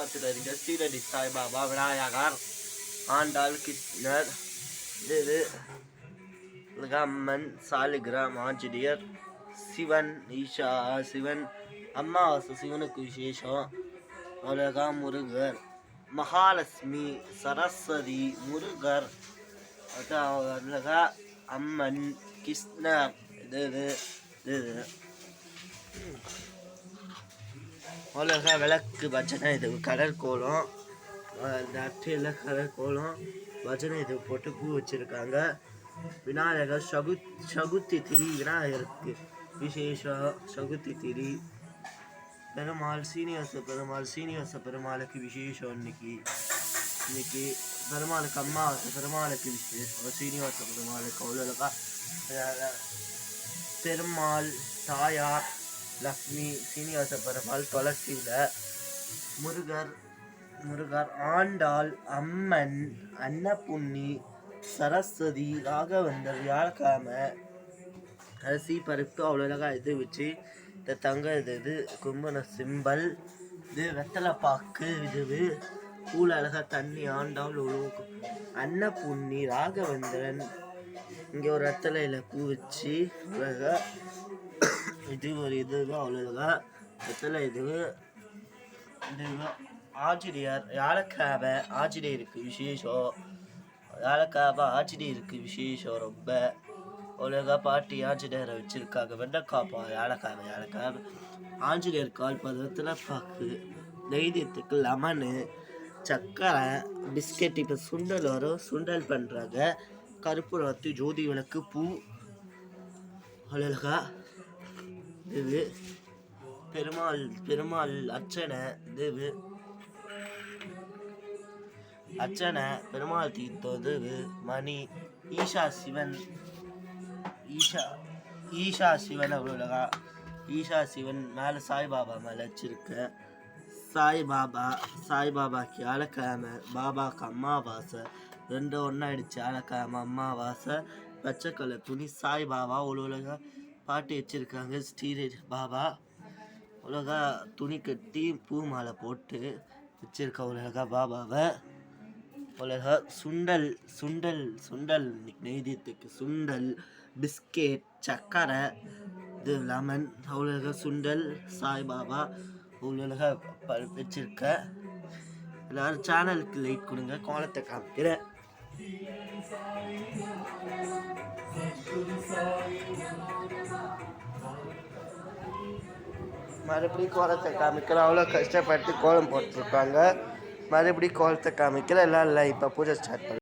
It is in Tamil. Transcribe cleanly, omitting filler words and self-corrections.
பார்த்துட்டு ஸ்ரீரடி சாய்பாபா, விநாயகர், ஆண்டாள், கிருஷ்ணர், இது அம்மன், சாலிகிராம், ஆஞ்சநேயர், சிவன், ஈஷா சிவன், அமாவாசை சிவனுக்கு விசேஷம். அவ்வளோகா முருகர், மகாலட்சுமி, சரஸ்வதி, முருகர், அவ்வளோகா அம்மன், கிருஷ்ணர், இது அவ்வளோகா விளக்கு பஜனை, இது கடற்கோளம், இந்த அட்டையில் கடற்கோளம் பஜனை இது போட்டு பூ வச்சுருக்காங்க. விநாயகர் சகுத்தி திரி, விநாயகருக்கு விசேஷம் சகுத்தி திரி. பெருமாள் சீனிவாச பெருமாளுக்கு விசேஷம். இன்னைக்கு பெருமாளுக்கு அம்மாவாசை, பெருமாளுக்கு விசேஷம், சீனிவாச பெருமாளுக்கு அவ்வளோக்கா. பெருமாள், தாயார் லக்ஷ்மி, சீனிவாச பெருமாள் துளசியில், முருகர், ஆண்டாள், அம்மன், அன்னபுண்ணி, சரஸ்வதி, ராகவேந்தர், வியாழக்கிழமை அரிசி பருப்பு அவ்வளோக்கா இது வச்சு இந்த தங்க இது கும்பன சிம்பல், இது வெத்தலை பாக்கு, இது பூல அழகா தண்ணி, ஆண்டாள், அன்னபுண்ணி, ராகவேந்திரன், இங்கே ஒரு வெத்தலையில் பூ வச்சு அழகா இது ஒரு இது அவ்வளோக்கா வெத்தலை இது ஆஞ்சநேயர், வியாழக்கிழமை ஆஞ்சநேயருக்கு விசேஷம், வியாழக்கிழமை ஆஞ்சநேயருக்கு விசேஷம் ரொம்ப. அவ்வளோக்கா பாட்டி ஆஞ்சநேயரை வச்சுருக்காங்க. வெண்டைக்காப்பா வியாழக்கிழமை ஆஞ்சநேயர் கால் பதத்தில் பாக்கு, நெய்தத்துக்கு லெமனு, சர்க்கரை, பிஸ்கெட். இப்போ சுண்டல் வரும், சுண்டல் பண்ணுறாங்க. கருப்பு ஜோதி விளக்கு, பூ, அவ்வளோக்கா இது பெருமாள் அர்ச்சனை பெருமாள் தீர்த்தது மணி, ஈஷா சிவன் அவ்வளோக்கா. ஈஷா சிவன் மேலே சாய்பாபா மேலே வச்சிருக்க. சாய்பாபாக்கு வியாழக்கிழமை, பாபாவுக்கு அம்மாவாசை, ரெண்டும் ஒன்றாயிடுச்சு. வியாழக்கிழமை அம்மாவாசை, பச்சை கலர் துணி, சாய்பாபா உலகா பாட்டி வச்சுருக்காங்க. ஸ்ரீரடி பாபா உலகா துணி கட்டி பூ மாலை போட்டு வச்சுருக்க உலகா பாபாவை. உலகா சுண்டல் நெய்தத்துக்கு சுண்டல், பிஸ்கெட், சர்க்கரை, இது லெமன், அவ்வளோக்கா சுண்டல் சாய்பாபா அவ்வளோக்கா வச்சுருக்க. எல்லோரும் சேனலுக்கு லைக் கொடுங்க. கோலத்தை காமிக்கிறேன். மறுபடியும் கோலத்தை காமிக்கிறேன். அவ்வளோ கஷ்டப்பட்டு கோலம் போட்டிருப்பாங்க. மறுபடியும் கோலத்தை காமிக்கிறேன். எல்லாம் இல்லை, இப்போ பூஜை ஸ்டார்ட் பண்ண.